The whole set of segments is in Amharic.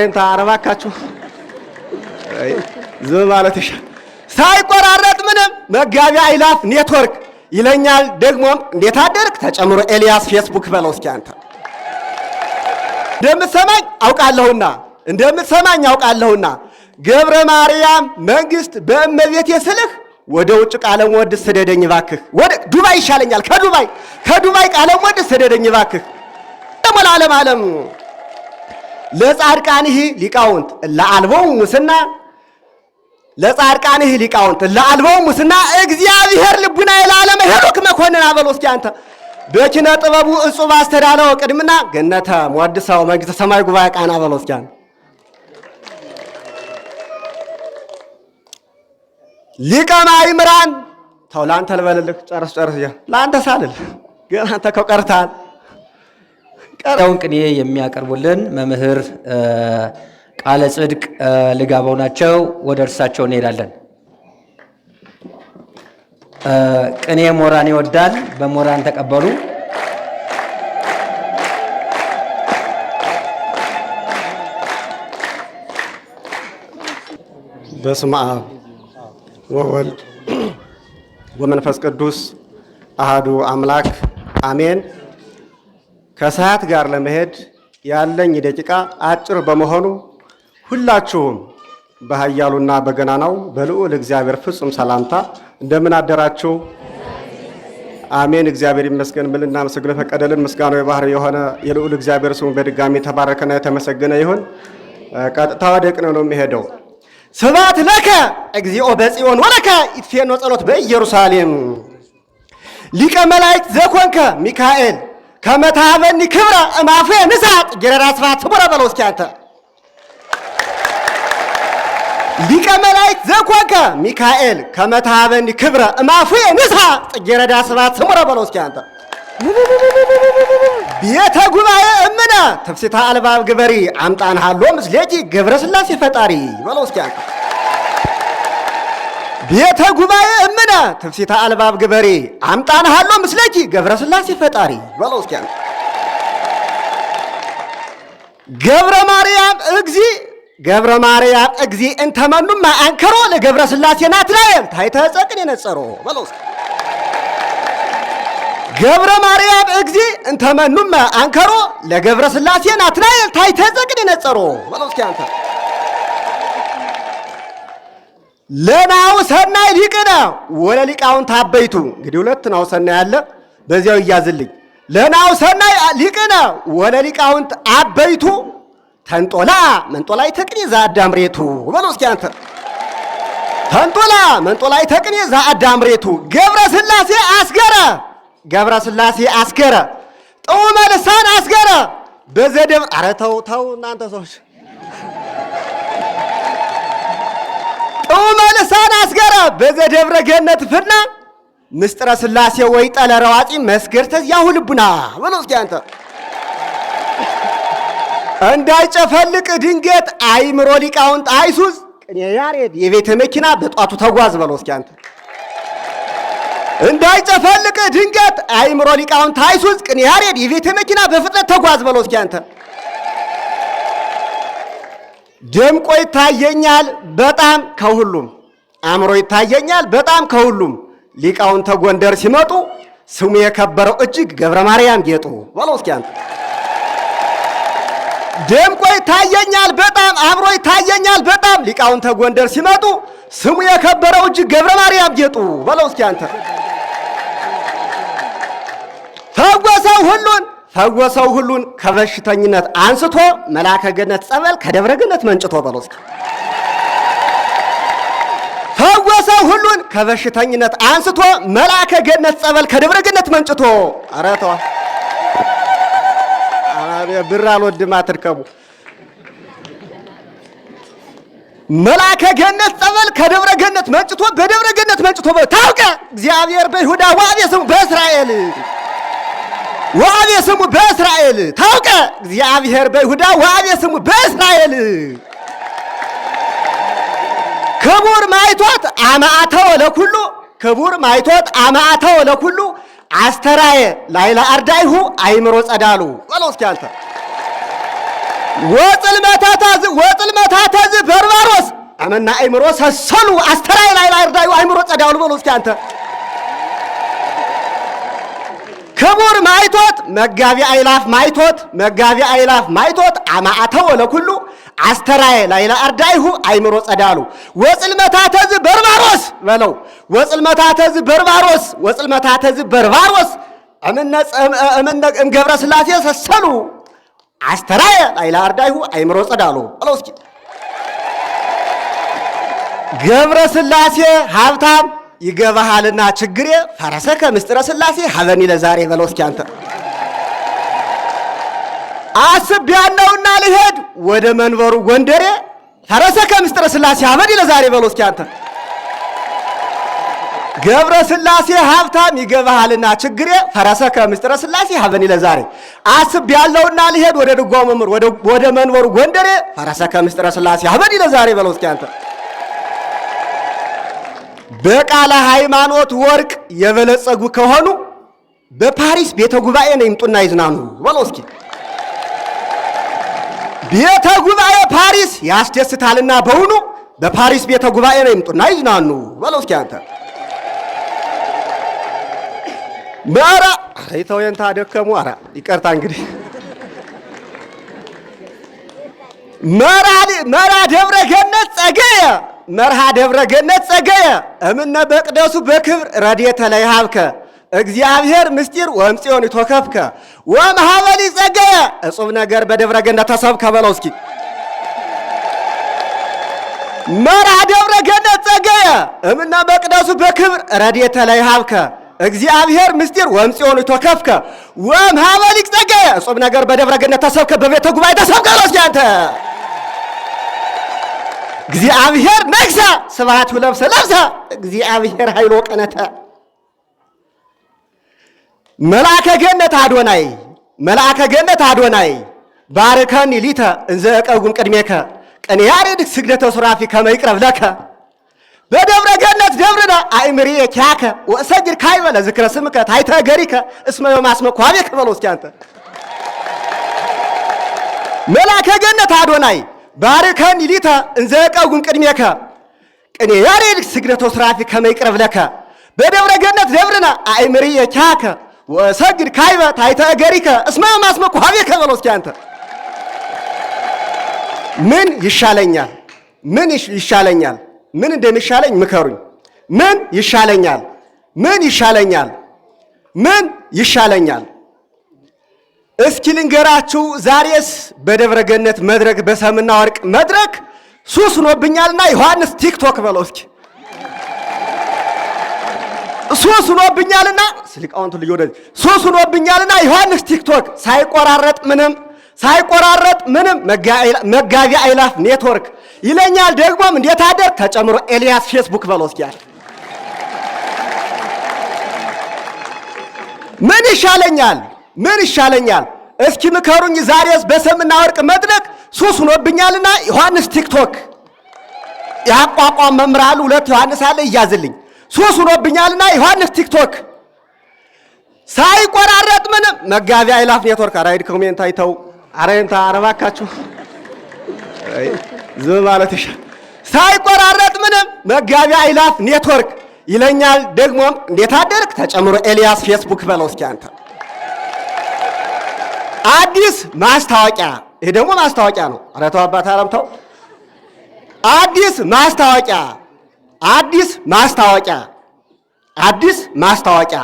እንታ አረባካችሁ ዝም ማለት ይሻል ሳይቆራረጥ ምንም መጋቢ አይላፍ ኔትወርክ ይለኛል። ደግሞም እንዴት አደርክ ተጨምሮ ኤልያስ ፌስቡክ በለው እስኪ አንተ እንደምትሰማኝ አውቃለሁና ገብረ ማርያም መንግስት በእመቤቴ ስልህ ወደ ውጭ ቃለም ወድ ስደደኝ ባክህ ወደ ዱባይ ይሻለኛል ከዱባይ ቃለም ወድ ስደደኝ ባክህ ለዓለም ዓለም ለጻድቃንህ ሊቃውንት ለዓልበው ሙስና እግዚአብሔር ልቡና ይላለም ሄሮክ መኮንን አበሎ እስኪ አንተ በኪነ ጥበቡ እጹብ አስተዳለው ቅድምና ገነተ ሞድሳው መንግስተ ሰማይ ጉባኤ ቃና አበሎ እስኪ አንተ ሊቀ ማእምራን ተው ላንተ ልበልልህ ጨርስ ላንተ ሳልል ግን አንተ ከቀርታል ቀረውን ቅኔ የሚያቀርቡልን መምህር ቃለ ጽድቅ ልጋባው ናቸው። ወደ እርሳቸው እንሄዳለን። ቅኔ ሞራን ይወዳል። በሞራን ተቀበሉ። በስመ አብ ወወልድ ወመንፈስ ቅዱስ አሃዱ አምላክ አሜን። ከሰዓት ጋር ለመሄድ ያለኝ ደቂቃ አጭር በመሆኑ ሁላችሁም በኃያሉና በገናናው በልዑል እግዚአብሔር ፍጹም ሰላምታ እንደምን አደራችሁ? አሜን። እግዚአብሔር ይመስገን ብለን እናመሰግን ፈቀደልን። ምስጋናው የባህር የሆነ የልዑል እግዚአብሔር ስሙ በድጋሚ ተባረከና የተመሰገነ ይሁን። ቀጥታ ወደ ቅኔው ነው የሚሄደው። ስብሐት ለከ እግዚኦ በጽዮን ወለከ ይትፌኖ ጸሎት በኢየሩሳሌም ሊቀ መላእክት ዘኮንከ ሚካኤል ከመታበኒ ክብረ እማፌ ንሳጥ ጀረራ ስፋት ስሙረ በለው እስኪ አንተ ሊቀ መላእክት ዘኮንከ ሚካኤል ከመታበኒ ክብረ እማፌ ንሳጥ ጀረራ ስፋት ስሙረ በለው እስኪ አንተ ቤተ ጉባኤ እምነ ተፍሲታ አልባብ ግበሪ አምጣን ሃሎ ምስሌጂ ገብረ ሥላሴ ፈጣሪ በለው እስኪ አንተ ቤተ ጉባኤ እምነ ተፍሲታ አልባብ ግበሪ አምጣን ሃሎ ምስሌጂ ገብረ ሥላሴ ፈጣሪ በለው እስኪ አንተ ገብረ ማርያም እግዚ እንተመኑማ አንከሮ ለገብረ ሥላሴ ናትናኤል ታይተ ጸቅን የነጸሮ በለው እስኪ ገብረ ማርያም እግዚ እንተመኑማ አንከሮ ለገብረ ሥላሴ ናትናኤል ታይተ ጸቅን የነጸሮ በለው እስኪ አንተ ለናው ሰናይ ሊቅነ ወለ ሊቃውንት አበይቱ እንግዲህ ሁለት ናው ሰናይ ያለ በዚያው ይያዝልኝ። ለናው ሰናይ ሊቅነ ወለ ሊቃውንት አበይቱ ተንጦላ መንጦላይ ተቅኔ ዘአዳምሬቱ በለው እስኪ አንተ ተንጦላ መንጦላይ ተቅኔ ዘአዳምሬቱ ገብረ ሥላሴ አስገረ ጥዑመ ልሳን አስገረ በዘደብር ኧረ ተው እናንተ ሰዎች ጥዑመ ልሳን አስገረ በዘደብረ ገነት ፍና ምስጥረ ሥላሴ ወይ ጠለ ረዋፂ መስገር ተዚያሁ ልቡና በለው እስኪ አንተ እንዳይጨፈልቅ ድንገት አይምሮ ሊቃውንት አይሱዝ ቅኔ ያሬድ የቤተ መኪና በጧቱ ተጓዝ በለው እስኪ አንተ እንዳይጨፈልቅ ድንገት አይምሮ ሊቃውንት አይሱዝ ቅኔ ያሬድ የቤተ መኪና በፍጥነት ተጓዝ በለው እስኪ አንተ ደምቆ ይታየኛል በጣም ከሁሉም አምሮ ይታየኛል በጣም ከሁሉም ሊቃውንተ ጎንደር ሲመጡ ስሙ የከበረው እጅግ ገብረ ማርያም ጌጡ በለው እስኪ አንተ ደምቆ ይታየኛል በጣም አምሮ ይታየኛል በጣም ሊቃውንተ ጎንደር ሲመጡ ስሙ የከበረው እጅግ ገብረ ማርያም ጌጡ በለው እስኪ አንተ ፈወሰው ሁሉን ከበሽተኝነት አንስቶ መልአከ ገነት ጸበል ከደብረ ገነት መንጭቶ በለው እስኪ ፈወሰው ሁሉን ከበሽተኝነት አንስቶ መልአከ ገነት ጸበል ከደብረ ገነት መንጭቶ ኧረ ተው ብር አልወድም አትርከቡ መልአከ ገነት ጸበል ከደብረ ገነት መንጭቶ በደብረ ገነት መንጭቶ ታውቀ እግዚአብሔር በይሁዳ ወአቤ ስሙ በእስራኤል ታውቀ እግዚአብሔር በይሁዳ ወአቤ ስሙ በእስራኤል ክቡር ማይቶት አማአተው ለኩሉ አስተራየ ላይላ አርዳይሁ አይምሮ ጸዳሉ በለው እስኪ አንተ ወጽልመታተ በርባሮስ አመና አይምሮ ሰሰሉ አስተራይ ላይ ርዳዩ አይምሮ ጸዳሉ በሉ እስኪ አንተ ክቡር ማይቶት መጋቢ አይላፍ ማይቶት አማአተው ለኩሉ አስተራይ ላይ አርዳይሁ አይምሮ ጸዳሉ ወጽልመታተ በርባሮስ በለው ወጽልመታተ በርባሮስ እምነ ገብረ ሥላሴ ሰሰሉ አስተራየ ላይ አርዳይሁ አይምሮ ጸዳሉ በለው እስኪ ገብረ ሥላሴ ሀብታም ይገባሃልና ችግሬ ፈረሰከ ምስጢረ ሥላሴ ሀበኒ ለዛሬ በለው እስኪ አንተ አስቤያለሁና ልሄድ ወደ መንበሩ ጎንደሬ ፈረሰከ ምስጢረ ሥላሴ ሀበኒ ለዛሬ በለው እስኪ አንተ ገብረ ሥላሴ ሀብታም ይገባሃልና ችግሬ ፈረሰከ ምስጢረ ሥላሴ ሀበኒ ለዛሬ አስቤያለሁና ልሄድ ወደ ድጓው መምህር ወደ መንበሩ ጎንደሬ ፈረሰከ ምስጢረ ሥላሴ ሀበኒ ለዛሬ በለው እስኪ አንተ በቃለ ሃይማኖት ወርቅ የበለጸጉ ከሆኑ በፓሪስ ቤተ ጉባኤ ነው ይምጡና ይዝናኑ በለው እስኪ ቤተ ጉባኤ ፓሪስ ያስደስታልና በእውኑ በፓሪስ ቤተ ጉባኤ ነው ይምጡና ይዝናኑ በለው እስኪ አንተ መራ አይተው የንታ ደከሙ አራ ይቀርታ እንግዲህ መራ ደብረ ገነት ጸገየ እምነ በቅደሱ በክብር ረድኤተ ለይሃብከ እግዚአብሔር ምስጢር ወምጽዮን ይተከፍከ ወመሃበሊ ጸገየ እጹብ ነገር በደብረ ገነት ተሰብከ በለው እስኪ መራ ደብረ ገነት ጸገየ እምነ በቅደሱ በክብር ረድኤተ ለይሃብከ እግዚአብሔር ምስጢር ወምጽዮን ይተከፍከ ወመሃበሊ ጸገየ እጹብ ነገር በደብረ ገነት ተሰብከ በቤተ ጉባኤ ተሰብከ በለው እስኪ አንተ እግዚአብሔር ነግሰ ስብሐት ለብሰ እግዚአብሔር ኃይሎ ቀነተ መልአከ ገነት አዶናይ ባርከኒ ሊተ እንዘ እቀጉም ቅድሜከ ቀን ያሬድ ስግደተ ሱራፊ ከመ ይቅረብ ለከ በደብረ ገነት ደብርነ አእምሪ የኪያከ ወሰግድ ካይበ ለዝክረ ስምከ ታይተ ገሪከ እስመ የማስመ ኳቤከ በለው እስኪ አንተ መልአከ ገነት አዶናይ ባርከኒ ሊተ እንዘ እቀጉም ቅድሜከ ቅኔ ያሬድ ስግደተ ሱራፊ ከመ ይቅረብ ለከ በደብረ ገነት ደብርነ አእምሪ የኪያከ ወሰግድ ካይበ ታይተ ገሪከ እስመ የማስመ ኳቤከ በለው እስኪ አንተ ምን ይሻለኛል ምን እንደሚሻለኝ ምከሩኝ ምን ይሻለኛል እስኪ ልንገራችሁ ዛሬስ በደብረ ገነት መድረክ በሰምና ወርቅ መድረክ ሱስ ሆኖብኛልና ዮሐንስ ቲክቶክ በለው እስኪ ሱስ ሆኖብኛልና ስልቃውንቱ ልጅ ወደ ሱስ ሆኖብኛልና ዮሐንስ ቲክቶክ ሳይቆራረጥ ምንም መጋቢ አይላፍ ኔትወርክ ይለኛል ደግሞም እንዴት አደር ተጨምሮ ኤልያስ ፌስቡክ በለው እስኪ ምን ይሻለኛል እስኪ ምከሩኝ ዛሬስ በሰምና ወርቅ መድረክ ሱስ ሆኖብኛልና ዮሐንስ ቲክቶክ ያቋቋም መምራሉ ሁለት ዮሐንስ አለ ይያዝልኝ ሱስ ሆኖብኛልና ዮሐንስ ቲክቶክ ሳይቆራረጥ ምንም መጋቢ አይላፍ ኔትወርክ አራይድ ኮሜንት አይተው አረንታ አረባካችሁ ዝም ማለት ይሻል ሳይቆራረጥ ምንም መጋቢ አይላፍ ኔትወርክ ይለኛል ደግሞም እንዴት አደርክ ተጨምሮ ኤልያስ ፌስቡክ በለው እስኪ አንተ አዲስ ማስታወቂያ ይሄ ደግሞ ማስታወቂያ ነው ኧረ ተው አባት አረምተው አዲስ ማስታወቂያ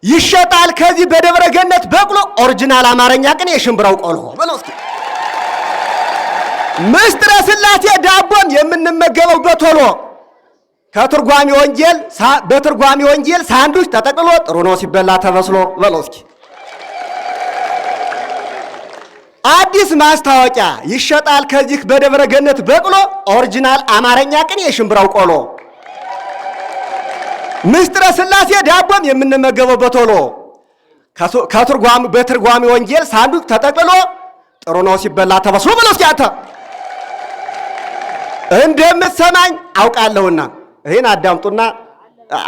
ይሸጣል ከዚህ በደብረ ገነት በቅሎ ኦሪጂናል አማርኛ ቅኔ የሽምብራው ቆሎ በለው እስኪ ምስጢረ ሥላሴ ዳቦን የምንመገበው በቶሎ በትርጓሚ ወንጌል ሳንዱች ተጠቅሎ ጥሩ ነው ሲበላ ተበስሎ በለው እስኪ አዲስ ማስታወቂያ ይሸጣል ከዚህ በደብረ ገነት በቅሎ ኦሪጂናል አማርኛ ቅኔ የሽምብራው ቆሎ ምስጢረ ሥላሴ ዳቦም የምንመገበው በቶሎ በትርጓሚ ወንጌል ሳንዱች ተጠቅሎ ጥሩ ነው ሲበላ ተበስሎ በለው እስኪ አንተ እንደምትሰማኝ አውቃለሁና ይሄን አዳምጡና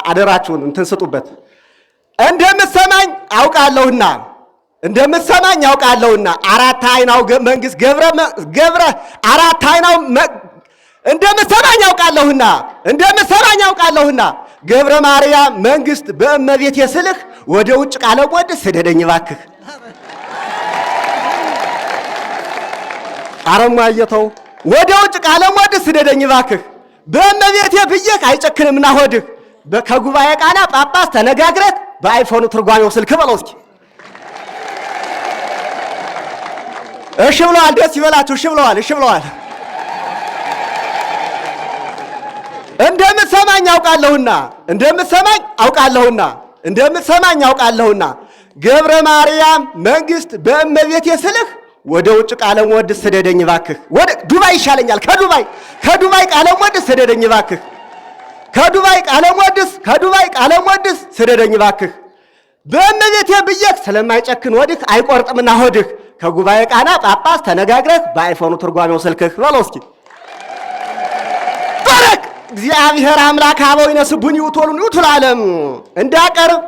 አደራችሁን እንትን ስጡበት እንደምትሰማኝ አውቃለሁና እንደምትሰማኝ ያውቃለሁና አራት አይናው መንግስት ገብረ አራት አይናው እንደምትሰማኝ ያውቃለሁና ገብረ ማርያም መንግስት በእመቤቴ ስልህ ወደ ውጭ ቃለ ወድ ስደደኝ እባክህ። አረማየተው ወደ ውጭ ቃለ ወድ ስደደኝ እባክህ። በእመቤቴ ብዬህ አይጨክንምና ሆድህ ከጉባኤ ቃና ጳጳስ ተነጋግረት በአይፎኑ ትርጓሜው ስልክ በለው እስኪ። እሺ ብለዋል። ደስ ይበላችሁ። እሺ ብለዋል። እንደምትሰማኝ አውቃለሁና ገብረ ማርያም መንግስት በእመቤቴ ስልህ ወደ ውጭ ቃለ ወድ ስደደኝ እባክህ። ወደ ዱባይ ይሻለኛል። ከዱባይ ቃለ ወድ ስደደኝ እባክህ። ከዱባይ ቃለ ወድስ ስደደኝ እባክህ። በእመቤቴ ብዬህ ስለማይጨክን ወድህ አይቆርጥምና ሆድህ ከጉባኤ ቃና ጳጳስ ተነጋግረህ በአይፎኑ ትርጓሜው ስልክህ በለው እስኪ። ባረክ እግዚአብሔር አምላክ አበው ይነስቡን ይውቶሉን ይውቱላለም እንዳቀርብ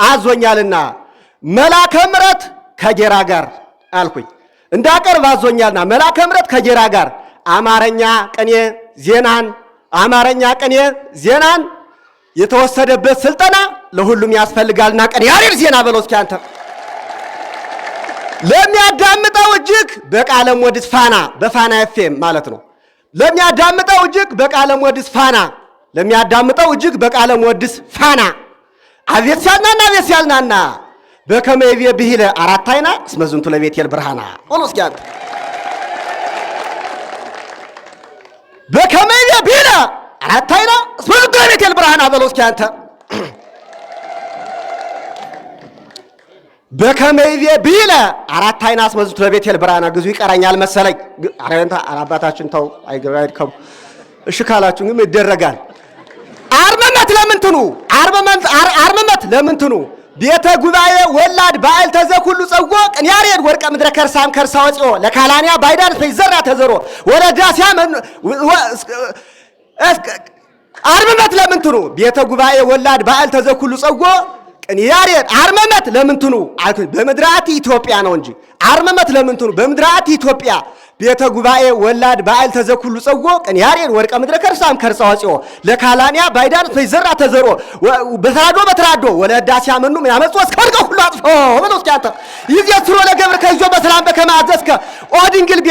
አዞኛልና መላከ ምሕረት ከጌራ ጋር አልኩኝ። እንዳቀርብ አዞኛልና መላከ ምሕረት ከጌራ ጋር አማርኛ ቅኔ ዜናን የተወሰደበት ስልጠና ለሁሉም ያስፈልጋልና ቅኔ ያሬድ ዜና በለው እስኪ አንተ። ለሚያዳምጠው እጅግ በቃለ ሞድስ ፋና በፋና ኤፍኤም ማለት ነው። ለሚያዳምጠው እጅግ በቃለ ሞድስ ፋና አቤት ሲያልናና በከመይቤ ብሂለ አራት አይና እስመ ዝንቱ ለቤቴል ብርሃና በለው እስኪ አንተ። በከመይቤ ብሂለ አራት አይና እስመ ዝንቱ ለቤቴል ብርሃና በለው እስኪ አንተ። በከመይቤ ብሂለ አራት አይና እስመ ዝንቱ ለቤቴል ብርሃና ግዙ ይቀራኛል መሰለኝ። አባታችን ተው አይድከሙ። እሺ ካላችሁ ግን ይደረጋል። አርመመት ለምንትኑ ቤተ ጉባኤ ወላድ በዓል ተዘኩሉ ጸጎ ቅን ያሬድ ወርቀ ምድረ ከርሳም ከርሳ ወፂኦ ለካላንያ ባይዳን ፈይዘራ ተዘሮ ወለዳሲያ አርመመት ለምንትኑ ቤተ ጉባኤ ወላድ በዓል ተዘኩሉ ጸጎ ቅን ያሬድ አርመመት ለምንትኑ በምድራቲ ኢትዮጵያ ነው እንጂ አርመመት ለምንትኑ በምድራቲ ኢትዮጵያ ቤተ ጉባኤ ወላድ በዓል ተዘኩሉ ጸጎ ቅን ያሬድ ወርቀ ምድረ ከርሳም ከርሳ ወፂኦ ለካላንያ ባይዳን ፈይዘራ ተዘሮ በተራዶ ወለዳሲ ያመኑ ያመጽ ወስከርገ ሁሉ አጥፎ በለው እስኪ አንተ ይዘትሮ ለገብር ከይዞ በሰላም በከማዘስከ ኦድንግል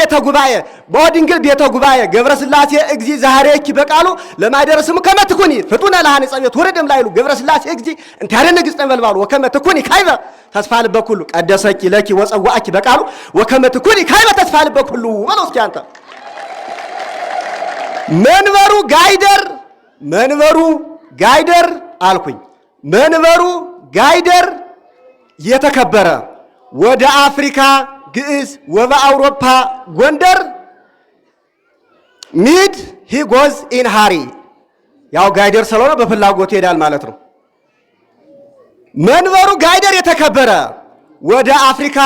ቤተ ጉባኤ ገብረ ስላሴ እግዚ ዛሬኪ በቃሉ ለማይደርስም ከመትኩኒ ፍጡነ ለሃን ጸቤት ወረደም ላይሉ ገብረ ስላሴ እግዚ እንታረ ንግስት ተንበልባሉ ወከመትኩኒ ካይበ ተስፋ ልበኩሉ ቀደሰኪ ለኪ ወጸዋአኪ በቃሉ ወከመትኩኒ ካይበ ተስፋ ልበኩሉ በለው እስኪ አንተ። መንበሩ ጋይደር አልኩኝ። መንበሩ ጋይደር የተከበረ ወደ አፍሪካ ግዕዝ ወበአውሮፓ ጎንደር ሚድ ሂጎዝ ኢን ሃሪ ያው ጋይደር ስለሆነ በፍላጎት ይሄዳል ማለት ነው። መንበሩ ጋይደር የተከበረ ወደ አፍሪካ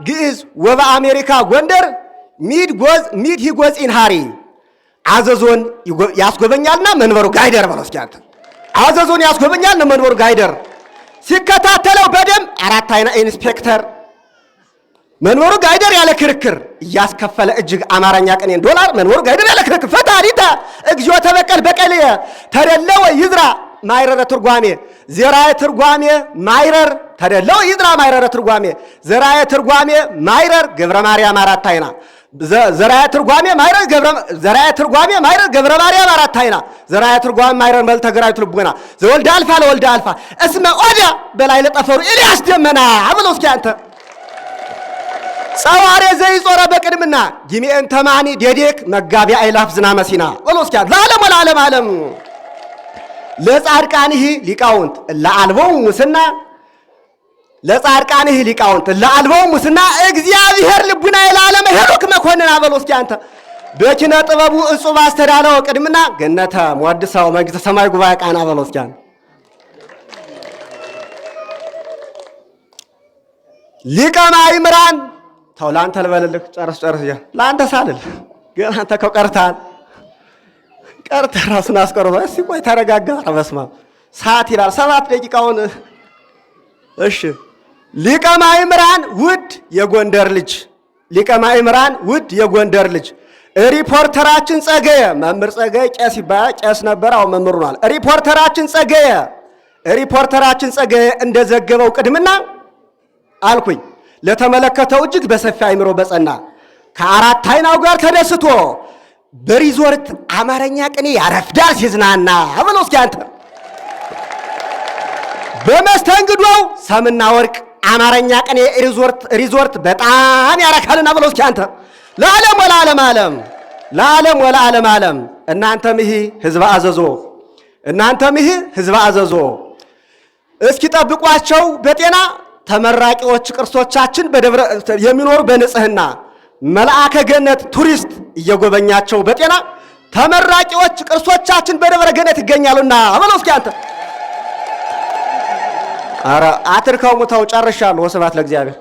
ግዕዝ ወበአሜሪካ ጎንደር ሚድ ሂጎዝ ኢን ሃሪ አዘዞን ያስጎበኛልና መንበሩ ጋይደር በለው እስኪ አንተ። አዘዞን ያስጎበኛልና መንበሩ ጋይደር ሲከታተለው በደም አራት አይና ኢንስፔክተር መንበሩ ጋይደር ያለ ክርክር እያስከፈለ እጅግ አማርኛ ቅኔን ዶላር መንበሩ ጋይደር ያለ ክርክር ፈታሪታ እግዚኦ ተበቀል በቀልየ ተደለወ ይዝራ ማይረረ ትርጓሜ ዘራየ ትርጓሜ ማይረር ተደለው ይዝራ ማይረረ ትርጓሜ ዘራየ ትርጓሜ ማይረር ገብረ ማርያም አራት አይና ዘራየ ትርጓሜ ማይረር ገብረ ማርያም አራት አይና ዘራየ ትርጓሜ ማይረር መልተ ገራይቱ ልቡና ዘወልደ አልፋ ለወልደ አልፋ እስመ ኦዳ በላይ ለጠፈሩ ኤልያስ ደመና አብሎ እስኪ አንተ ጸዋሬ ዘይጾረ በቅድምና ጊሜን ተማኒ ዴዴክ መጋቢ አይላፍ ዝናመ ሲና ብሎ እስኪ አንተ ለዓለም ዓለም ለጻድቃንህ ሊቃውንት ለአልቦው ሙስና እግዚአብሔር ልቡና የዓለም ሄሮክ መኮንን አበሎ እስኪ አንተ በኪነ ጥበቡ እጹብ አስተዳለው ቅድምና ገነተ ሞድሰው መንግስተ ሰማይ ጉባኤ ቃና አበሎ እስኪ አንተ ሊቀ ማእምራን ተው ላንተ ልበልልህ ጨርስ ያ ላንተ ሳልል ግን አንተ ከቀርታል ቀርተህ ራሱን አስቀርቶ እስቲ ቆይ ተረጋጋ። በስመ አብ ሰዓት ይላል 7 ደቂቃውን። እሺ ሊቀ ማእምራን ውድ የጎንደር ልጅ ሊቀ ማእምራን ውድ የጎንደር ልጅ ሪፖርተራችን ጸገየ መምህር ጸገየ ቄስ ይባላል። ቄስ ነበር፣ አሁን መምህር ሆኗል። ሪፖርተራችን ጸገየ እንደዘገበው ቅድምና አልኩኝ ለተመለከተው እጅግ በሰፊ አእምሮ በጸና ከአራት አይናው ጋር ተደስቶ በሪዞርት አማርኛ ቅኔ ያረፍዳል ሲዝናና ብሎ እስኪ አንተ በመስተንግዶው ሰምና ወርቅ አማርኛ ቅኔ ሪዞርት በጣም ያረካልና ብሎ እስኪ አንተ ለዓለም ወለዓለም ዓለም እናንተም ይህ ህዝበ አዘዞ እስኪ ጠብቋቸው በጤና ተመራቂዎች ቅርሶቻችን በደብረ የሚኖሩ በንጽህና መልአከ ገነት ቱሪስት እየጎበኛቸው በጤና ተመራቂዎች ቅርሶቻችን በደብረ ገነት ይገኛሉና ብለው እስኪ አንተ ኧረ አትርከው ሙተው ጨርሻለሁ። ወስብሐት ለእግዚአብሔር።